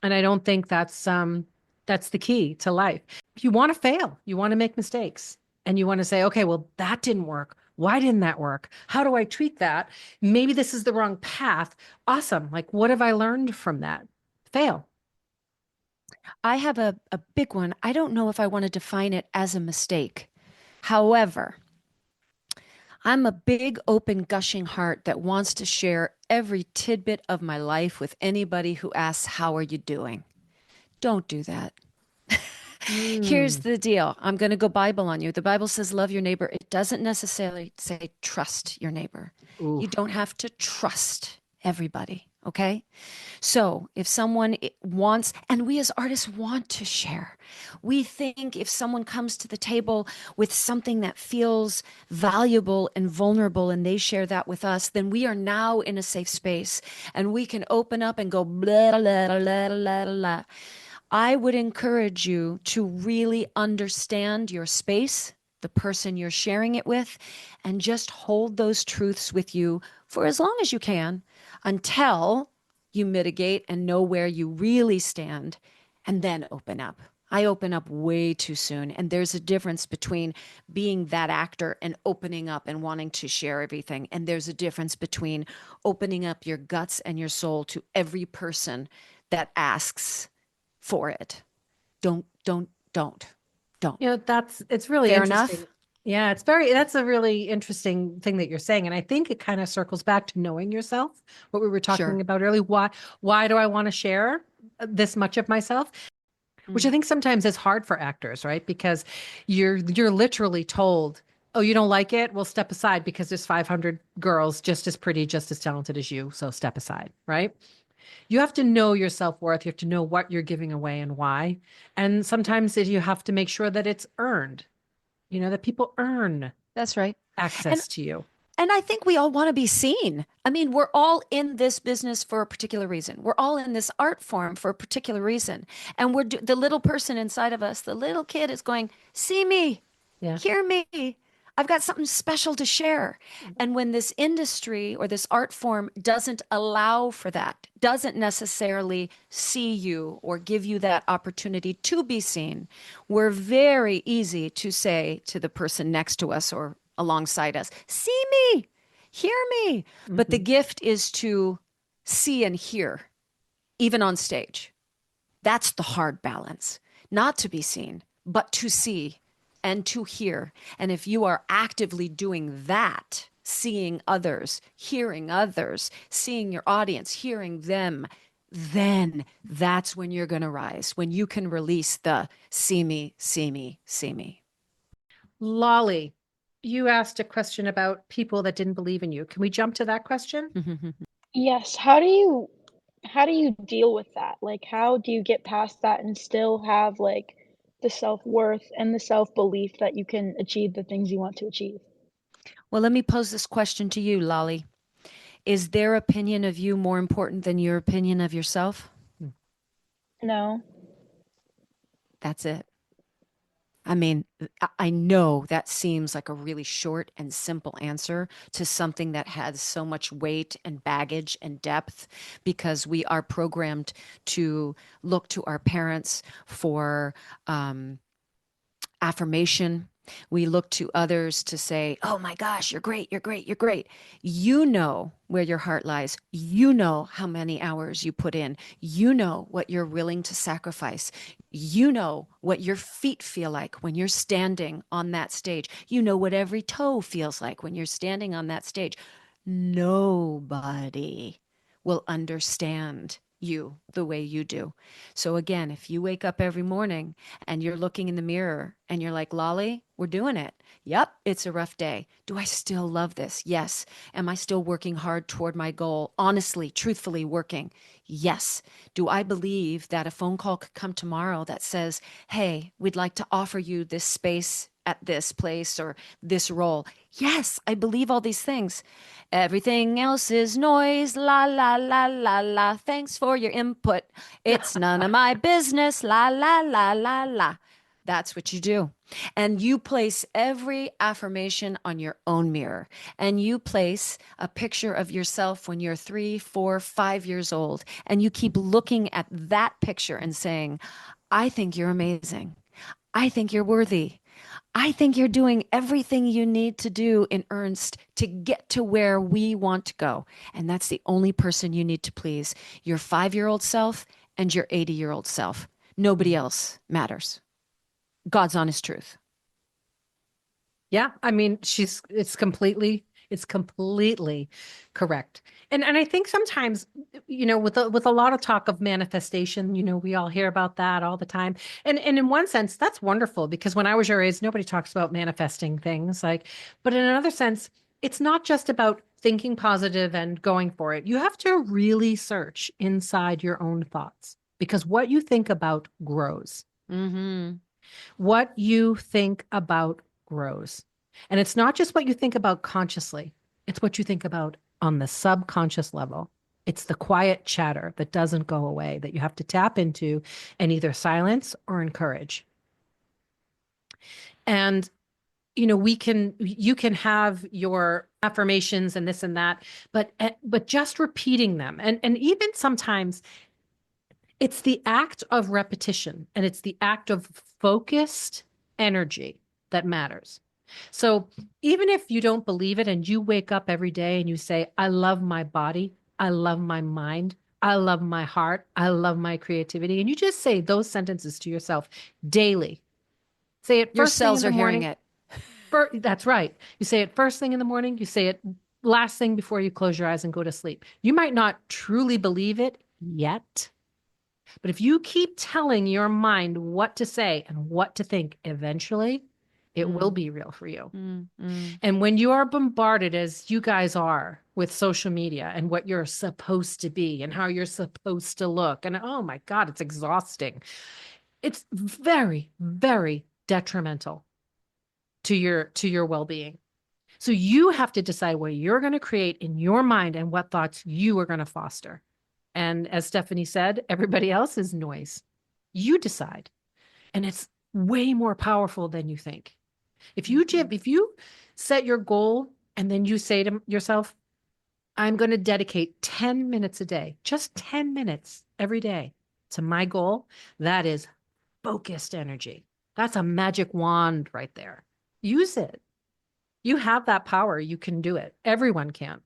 And I don't think that's the key to life. You want to fail. You want to make mistakes. And you want to say, okay, well, that didn't work. Why didn't that work? How do I tweak that? Maybe this is the wrong path. Awesome. Like, what have I learned from that? Fail. I have a big one. I don't know if I want to define it as a mistake. However, I'm a big, open, gushing heart that wants to share every tidbit of my life with anybody who asks, how are you doing? Don't do that. Here's the deal. I'm going to go Bible on you. The Bible says, love your neighbor. It doesn't necessarily say trust your neighbor. Ooh. You don't have to trust everybody. Okay. So if someone wants, and we as artists want to share, we think if someone comes to the table with something that feels valuable and vulnerable and they share that with us, then we are now in a safe space and we can open up and go blah, blah, blah, blah, blah, blah. I would encourage you to really understand your space, the person you're sharing it with, and just hold those truths with you for as long as you can until you mitigate and know where you really stand, and then open up. I open up way too soon. And there's a difference between being that actor and opening up and wanting to share everything. And there's a difference between opening up your guts and your soul to every person that asks for it. Don't. You know, it's really Fair interesting. enough? Yeah, that's a really interesting thing that you're saying. And I think it kind of circles back to knowing yourself, what we were talking Sure. about earlier. Why do I want to share this much of myself? Which I think sometimes is hard for actors, right? Because you're literally told, oh, you don't like it? Well, step aside because there's 500 girls just as pretty, just as talented as you. So step aside, right? You have to know your self-worth. You have to know what you're giving away and why. And sometimes you have to make sure that it's earned. You know, that people earn That's right. access to you. And I think we all want to be seen. I mean, we're all in this business for a particular reason. We're all in this art form for a particular reason. And the little person inside of us, the little kid is going, see me, hear me. I've got something special to share. And when this industry or this art form doesn't allow for that, doesn't necessarily see you or give you that opportunity to be seen, we're very easy to say to the person next to us or alongside us, see me, hear me. But the gift is to see and hear, even on stage. That's the hard balance, not to be seen, but to see and to hear. And if you are actively doing that, seeing others, hearing others, seeing your audience, hearing them, then that's when you're going to rise, when you can release the see me, see me, see me. Lolly, you asked a question about people that didn't believe in you. Can we jump to that question? Yes. How do you deal with that? Like, how do you get past that and still have like the self-worth and the self-belief that you can achieve the things you want to achieve? Well, let me pose this question to you, Lolly. Is their opinion of you more important than your opinion of yourself? No. That's it. I mean, I know that seems like a really short and simple answer to something that has so much weight and baggage and depth, because we are programmed to look to our parents for affirmation. We look to others to say, oh my gosh, you're great, you're great, you're great. You know where your heart lies. You know how many hours you put in. You know what you're willing to sacrifice. You know what your feet feel like when you're standing on that stage. You know what every toe feels like when you're standing on that stage. Nobody will understand you the way you do. So again, if you wake up every morning and you're looking in the mirror and you're like, Lolly, we're doing it. Yep, it's a rough day. Do I still love this? Yes. Am I still working hard toward my goal? Honestly, truthfully working? Yes. Do I believe that a phone call could come tomorrow that says, hey, we'd like to offer you this space at this place or this role? Yes, I believe all these things. Everything else is noise. La, la, la, la, la. Thanks for your input. It's none of my business. La, la, la, la, la. That's what you do. And you place every affirmation on your own mirror. And you place a picture of yourself when you're 3, 4, 5 years old. And you keep looking at that picture and saying, I think you're amazing. I think you're worthy. I think you're doing everything you need to do in earnest to get to where we want to go. And that's the only person you need to please, your 5-year-old self and your 80-year-old self. Nobody else matters. God's honest truth. Yeah, I mean, it's completely correct. And I think sometimes, with a lot of talk of manifestation, we all hear about that all the time. And in one sense, that's wonderful, because when I was your age, nobody talks about manifesting things but in another sense, it's not just about thinking positive and going for it. You have to really search inside your own thoughts, because what you think about grows. Mm-hmm. What you think about grows. And it's not just what you think about consciously, it's what you think about on the subconscious level. It's the quiet chatter that doesn't go away, that you have to tap into and either silence or encourage. And you can have your affirmations and this and that, but just repeating them, and even sometimes it's the act of repetition, and it's the act of focused energy that matters. So even if you don't believe it and you wake up every day and you say, I love my body, I love my mind, I love my heart, I love my creativity, and you just say those sentences to yourself daily. Say it Your first thing in cells the are hearing morning. it. That's right. You say it first thing in the morning. You say it last thing before you close your eyes and go to sleep. You might not truly believe it yet, but if you keep telling your mind what to say and what to think, eventually it will be real for you. And when you are bombarded, as you guys are, with social media and what you're supposed to be and how you're supposed to look, and oh my God, it's exhausting. It's very, very detrimental to your well-being. So you have to decide what you're going to create in your mind and what thoughts you are going to foster. And as Stephanie said, everybody else is noise. You decide. And it's way more powerful than you think. If you set your goal and then you say to yourself, I'm going to dedicate 10 minutes a day, just 10 minutes every day to my goal, that is focused energy. That's a magic wand right there. Use it. You have that power. You can do it. Everyone can.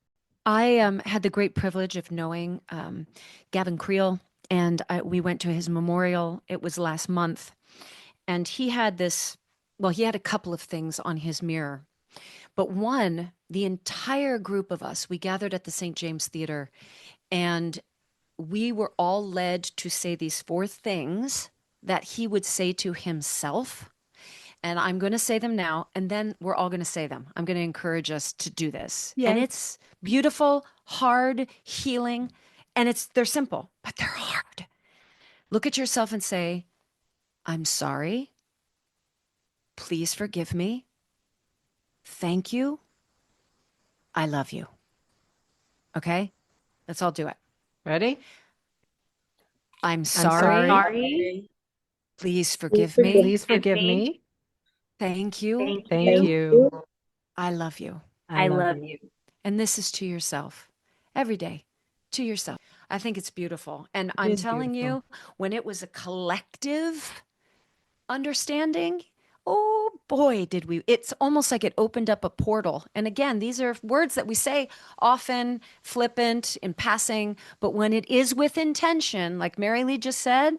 I had the great privilege of knowing Gavin Creel and we went to his memorial. It was last month. And he had he had a couple of things on his mirror. But one, the entire group of us, we gathered at the St. James Theater, and we were all led to say these 4 things that he would say to himself. And I'm going to say them now, and then we're all going to say them. I'm going to encourage us to do this. Yay. And it's beautiful, hard, healing, and they're simple, but they're hard. Look at yourself and say, I'm sorry. Please forgive me. Thank you. I love you. Okay? Let's all do it. Ready? I'm sorry. Sorry. Please forgive me. Please forgive me. Thank you. Thank you. I love you. I love you. And this is to yourself every day, to yourself. I think it's beautiful. And I'm is telling beautiful. you, when it was a collective understanding, oh boy, did we. It's almost like it opened up a portal. And again, these are words that we say often, flippant, in passing, but when it is with intention, like Marylee just said,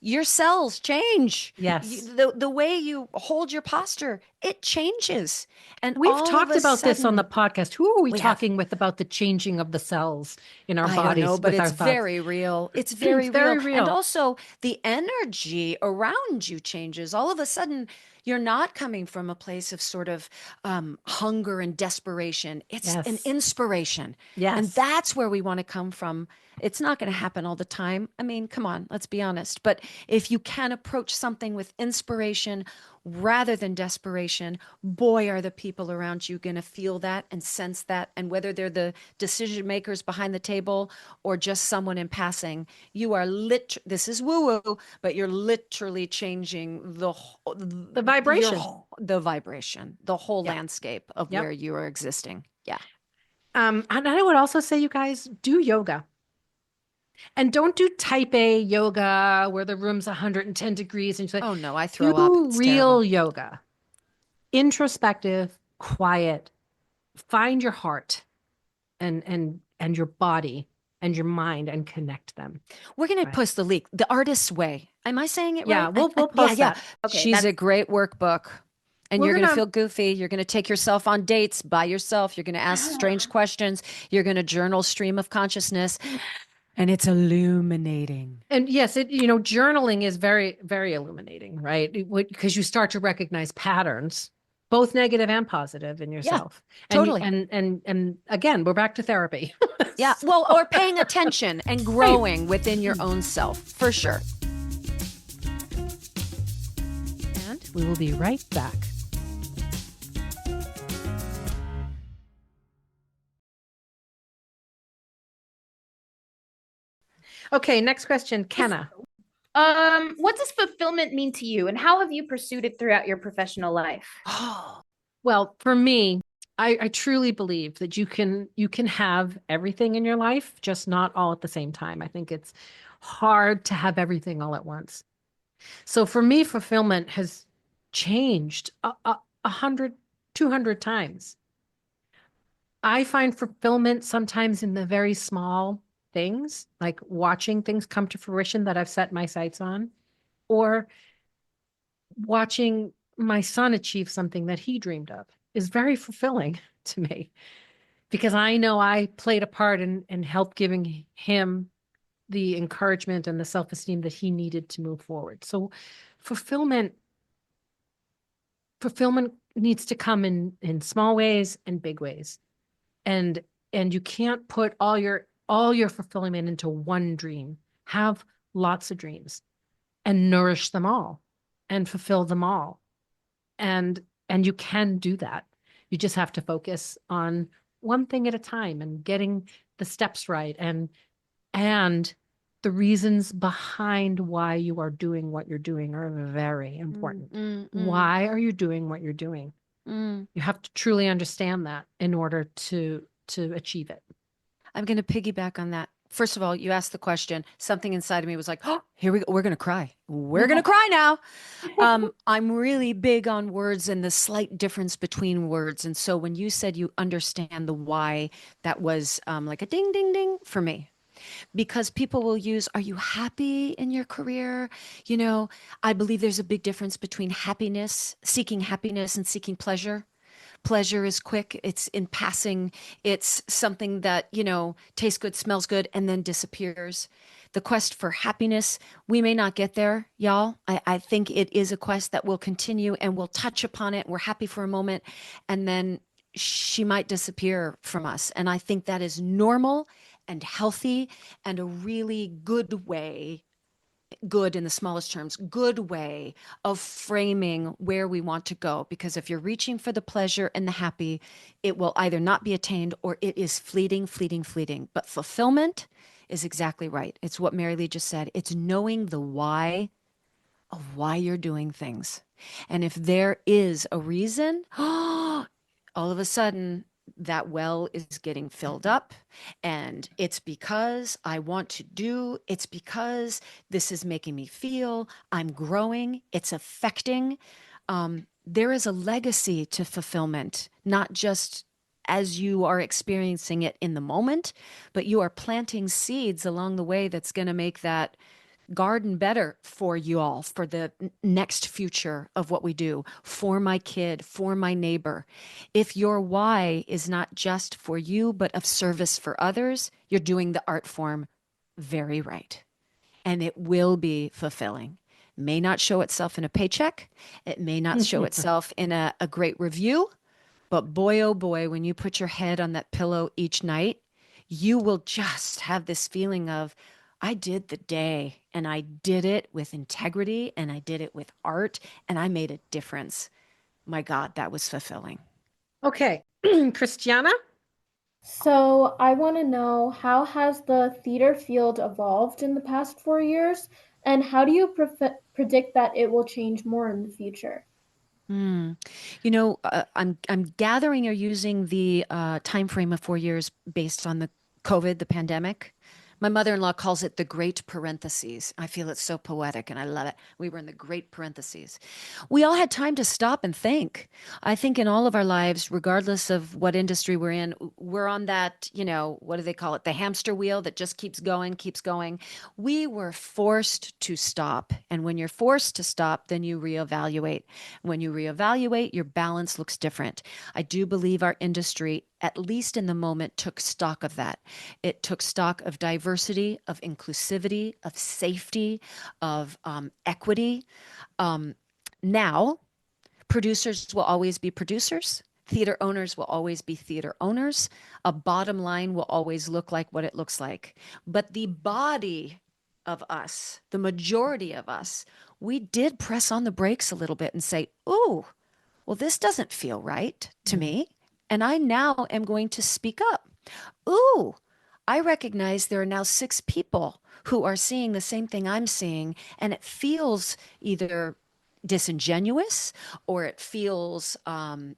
your cells change. Yes. The way you hold your posture, it changes. And We've all talked of a about this on the sudden- podcast. Who are we We have. talking with about the changing of the cells in our I bodies? don't know, but with our it's thoughts? very real. It's very, very real. real. And also the energy around you changes. All of a sudden, you're not coming from a place of sort of hunger and desperation. It's an Yes. inspiration. Yes. And that's where we want to come from. It's not going to happen all the time. I mean, come on, let's be honest. But if you can approach something with inspiration rather than desperation, boy, are the people around you going to feel that and sense that. And whether they're the decision makers behind the table or just someone in passing, you are this is woo-woo, but you're literally changing the vibration. the vibration, the whole Yep. landscape of Yep. where you are existing. Yeah. And I would also say, you guys, do yoga. And don't do type A yoga where the room's 110 degrees and you're like, Oh no, I throw do up. It's real terrible. yoga. Introspective, quiet. Find your heart and your body and your mind and connect them. We're going to Right. post the link, The Artist's Way. Am I saying it Yeah, right? we'll post that. Okay, She's a great workbook. And We're you're going to gonna- feel goofy. You're going to take yourself on dates by yourself. You're going to ask strange questions. You're going to journal stream of consciousness. And it's illuminating. And yes, journaling is very, very illuminating, right? Because you start to recognize patterns, both negative and positive in yourself. totally. And again, we're back to therapy. Yeah. Well, or paying attention and growing within your own self, for sure. And we will be right back. Okay, next question, Kenna. What does fulfillment mean to you, and how have you pursued it throughout your professional life? Well, for me, I truly believe that you can have everything in your life, just not all at the same time. I think it's hard to have everything all at once. So for me, fulfillment has changed 100, 200 times. I find fulfillment sometimes in the very small things, like watching things come to fruition that I've set my sights on, or watching my son achieve something that he dreamed of is very fulfilling to me, because I know I played a part in help giving him the encouragement and the self-esteem that he needed to move forward. So fulfillment needs to come in small ways and big ways. And you can't put all your fulfillment into one dream. Have lots of dreams and nourish them all and fulfill them all. And you can do that. You just have to focus on one thing at a time and getting the steps right and the reasons behind why you are doing what you're doing are very important. Why are you doing what you're doing? You have to truly understand that in order to achieve it. I'm going to piggyback on that. First of all, you asked the question. Something inside of me was like, oh, here we go. We're going to cry. We're going to cry now. I'm really big on words and the slight difference between words. And so when you said you understand the why, that was like a ding, ding, ding for me. because people will use, are you happy in your career? You know, I believe there's a big difference between seeking happiness and seeking pleasure. Pleasure is quick, it's in passing, it's something that, you know, tastes good, smells good, and then disappears. The quest for happiness, we may not get there, y'all. I think it is a quest that will continue and we'll touch upon it. We're happy for a moment, and then she might disappear from us. And I think that is normal and healthy and a really good way, good in the smallest terms, good way of framing where we want to go. Because if you're reaching for the pleasure and the happy, it will either not be attained or it is fleeting, fleeting, fleeting. But fulfillment is exactly right. It's what Marylee just said. It's knowing the why of why you're doing things. And if there is a reason, all of a sudden that well is getting filled up, and it's because I want to do, it's because this is making me feel, I'm growing, it's affecting. There is a legacy to fulfillment, not just as you are experiencing it in the moment, but you are planting seeds along the way that's going to make that garden better for you all, for the next future of what we do, for my kid, for my neighbor. If your why is not just for you, but of service for others, you're doing the art form very right. And it will be fulfilling. May not show itself in a paycheck. It may not show itself in a great review. But boy, oh boy, when you put your head on that pillow each night, you will just have this feeling of, I did the day, and I did it with integrity, and I did it with art, and I made a difference. My God, that was fulfilling. Okay. Cristiana? So I want to know, how has the theater field evolved in the past 4 years, and how do you predict that it will change more in the future? You know, I'm gathering you're using the time frame of 4 years based on the COVID, the pandemic. My mother-in-law calls it the great parentheses. I feel it's so poetic and I love it. We were in the great parentheses. We all had time to stop and think. I think in all of our lives, regardless of what industry we're in, we're on that, you know, what do they call it? The hamster wheel that just keeps going, keeps going. We were forced to stop. And when you're forced to stop, then you reevaluate. When you reevaluate, your balance looks different. I do believe our industry, at least in the moment, took stock of that. It took stock of diversity, of inclusivity, of safety, of equity. Now, producers will always be producers. Theater owners will always be theater owners. A bottom line will always look like what it looks like. But the body of us, the majority of us, we did press on the brakes a little bit and say, ooh, well, this doesn't feel right to me. And I now am going to speak up. Ooh, I recognize there are now 6 people who are seeing the same thing I'm seeing, and it feels either disingenuous or it feels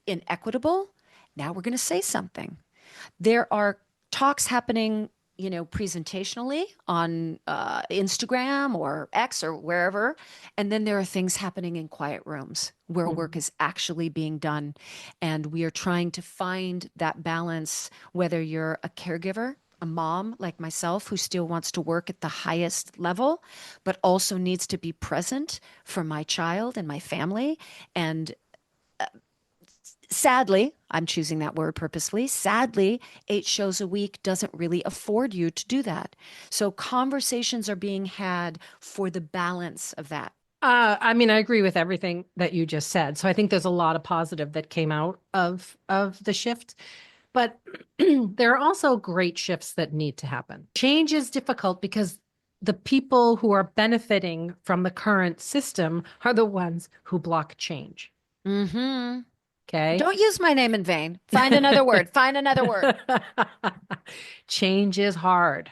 inequitable. Now we're going to say something. There are talks happening, you know, presentationally on Instagram or X or wherever. And then there are things happening in quiet rooms where work is actually being done. And we are trying to find that balance, whether you're a caregiver, a mom like myself who still wants to work at the highest level, but also needs to be present for my child and my family. And sadly, I'm choosing that word purposefully. Sadly, 8 shows a week doesn't really afford you to do that. So conversations are being had for the balance of that. I mean, I agree with everything that you just said. So I think there's a lot of positive that came out of the shift. But there are also great shifts that need to happen. Change is difficult because the people who are benefiting from the current system are the ones who block change. Mm-hmm. Okay. Don't use my name in vain. Find another word. Find another word. Change is hard.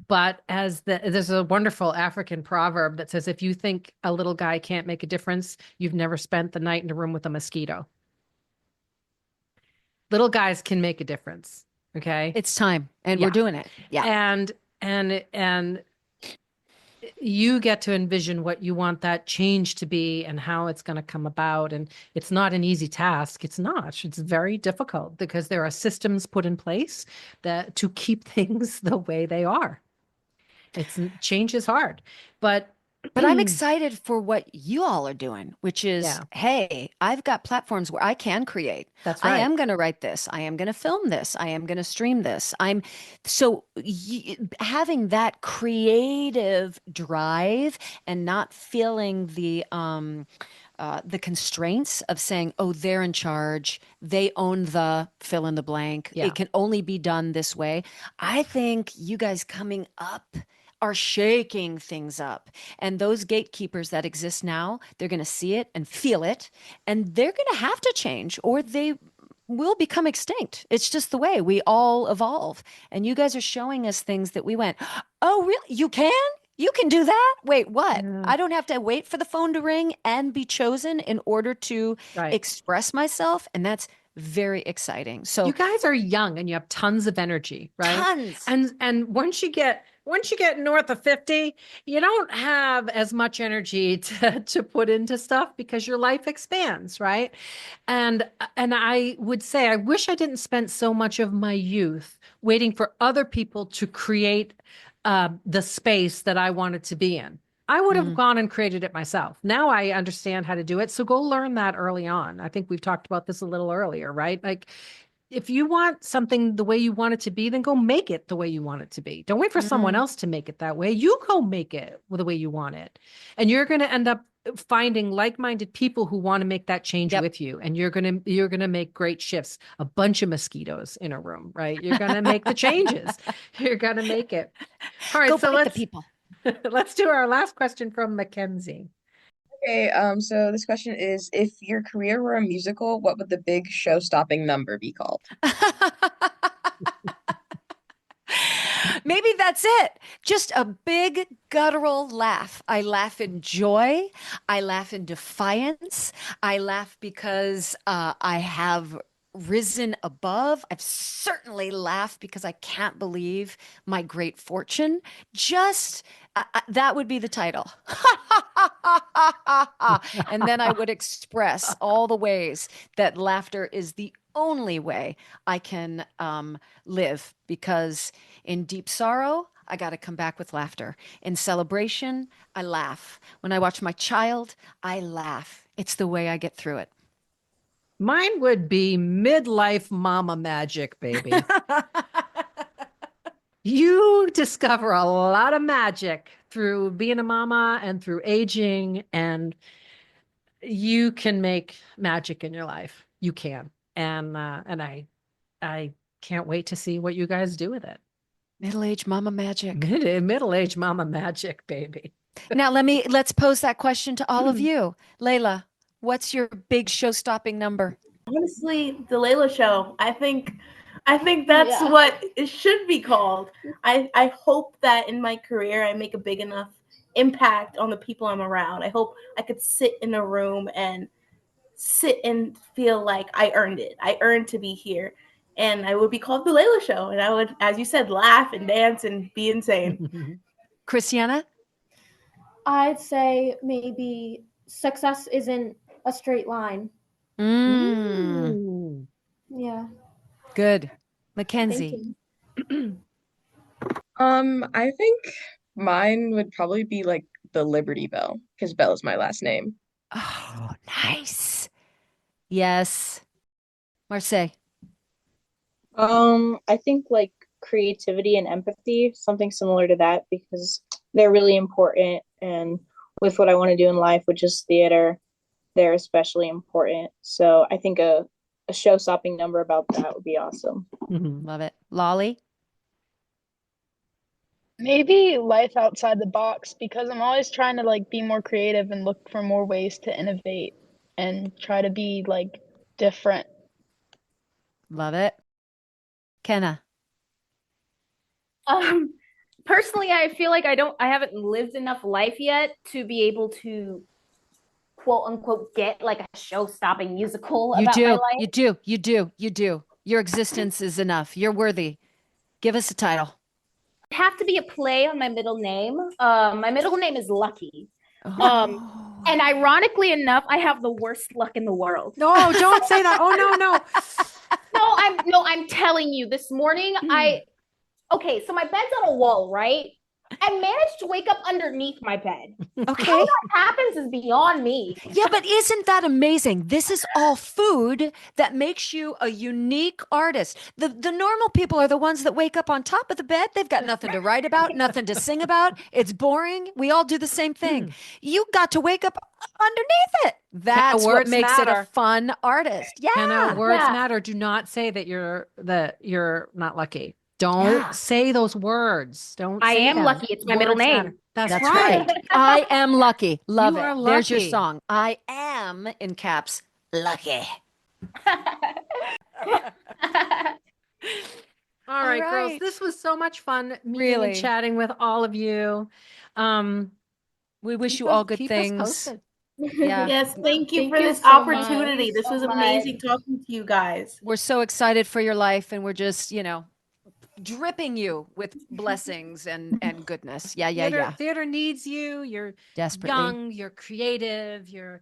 But there's a wonderful African proverb that says, if you think a little guy can't make a difference, you've never spent the night in a room with a mosquito. Little guys can make a difference. Okay. It's time, and we're doing it. Yeah. And you get to envision what you want that change to be and how it's going to come about. And it's not an easy task. It's not. It's very difficult because there are systems put in place that to keep things the way they are. Change is hard, but I'm excited for what you all are doing, which is, Yeah. hey, I've got platforms where I can create. That's I right. am going to write this. I am going to film this. I am going to stream this. Having that creative drive and not feeling the constraints of saying, oh, they're in charge. They own the fill in the blank. Yeah. It can only be done this way. I think you guys coming up are shaking things up. And those gatekeepers that exist now, they're going to see it and feel it, and they're going to have to change or they will become extinct. It's just the way we all evolve. And you guys are showing us things that we went, oh, really? You can? You can do that? Wait, what? Yeah. I don't have to wait for the phone to ring and be chosen in order to Right. express myself. And that's very exciting. So You guys are young and you have tons of energy, right? tons. And once you get north of 50, you don't have as much energy to put into stuff because your life expands, right? And I would say I wish I didn't spend so much of my youth waiting for other people to create the space that I wanted to be in. I would have gone and created it myself. Now I understand how to do it. So go learn that early on. I think we've talked about this a little earlier, right? Like if you want something the way you want it to be, then go make it the way you want it to be. Don't wait for someone else to make it that way. You go make it the way you want it. And you're going to end up finding like-minded people who want to make that change with you. And you're going to make great shifts. A bunch of mosquitoes in a room, right? You're going to make the changes. You're going to make it. All right. Go So bite the people. let's do our last question from McKenzie. Okay, so this question is, if your career were a musical, what would the big show-stopping number be called? Maybe that's it. Just a big guttural laugh. I laugh in joy. I laugh in defiance. I laugh because I have risen above. I've certainly laughed because I can't believe my great fortune. Just that would be the title. And then I would express all the ways that laughter is the only way I can live, because in deep sorrow, I got to come back with laughter. In celebration, I laugh. When I watch my child, I laugh. It's the way I get through it. Mine would be midlife mama magic, baby. You discover a lot of magic through being a mama and through aging, and you can make magic in your life. You can. And I can't wait to see what you guys do with it. Middle-aged mama magic. Middle-aged mama magic, baby. Now let's pose that question to all of you. Layla, what's your big show-stopping number? Honestly, the Layla show. I think that's what it should be called. I hope that in my career I make a big enough impact on the people I'm around. I hope I could sit in a room and sit and feel like I earned it. I earned to be here. And I would be called the Layla show. And I would, as you said, laugh and dance and be insane. Cristiana? I'd say maybe success isn't a straight line. Yeah. Good. McKenzie? I think mine would probably be like the Liberty Bell, because Bell is my last name. Oh, nice. Yes. Marsae? I think like creativity and empathy, something similar to that, because they're really important. And with what I want to do in life, which is theater, they're especially important. So I think a show-stopping number about that would be awesome. Love it. Lolly? Maybe life outside the box, because I'm always trying to like be more creative and look for more ways to innovate and try to be like different. Love it. Kenna? Personally, I feel like I haven't lived enough life yet to be able to quote unquote get like a show-stopping musical about my life. You do. Your existence is enough. You're worthy. Give us a title. have to be a play on my middle name. My middle name is Lucky. Oh. And ironically enough, I have the worst luck in the world. No, don't say that. Oh, no. I'm telling you, this morning okay, so my bed's on a wall, right? I managed to wake up underneath my bed. Okay. How that happens is beyond me. Yeah, but isn't that amazing? This is all food that makes you a unique artist. The normal people are the ones that wake up on top of the bed. They've got nothing to write about, nothing to sing about. It's boring. We all do the same thing. You got to wake up underneath it. That's what words makes it a matter. fun artist. Yeah. Kenna, words matter. Do not say that you're not lucky. Don't say those words. Don't. I say am them. lucky. It's my middle Words name. matter. That's right. right. I am lucky. Love You it. are There's your lucky. song. I am, in caps, lucky. All right, girls. right. This was so much fun meeting Really. and chatting with all of you. We wish Keep you us- all good keep us things. posted. Yeah. Yes, thank you Thank for you this so much. opportunity. This was amazing talking to you guys. We're so excited for your life, and we're just, dripping you with blessings and goodness. Yeah. Theater needs you. You're Desperately. young. You're creative. You're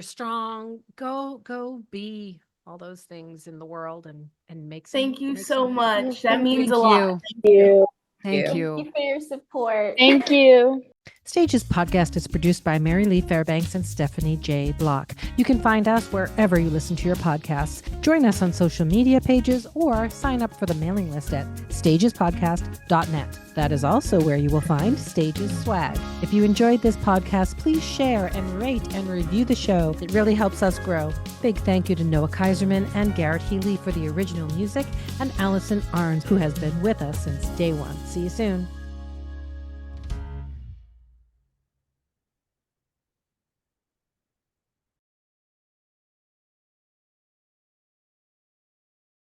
strong. Go be all those things in the world and make. Thank you make so some- much. That means Thank a lot. you. Thank you. Thank Thank you. you for your support. Thank you. Stages podcast is produced by Marylee Fairbanks and Stephanie J. Block. You can find us wherever you listen to your podcasts. Join us on social media pages or sign up for the mailing list at stagespodcast.net. That is also where you will find Stages swag. If you enjoyed this podcast, please share and rate and review the show. It really helps us grow. Big thank you to Noah Kaiserman and Garrett Healy for the original music, and Allison Arns, who has been with us since day one. See you soon.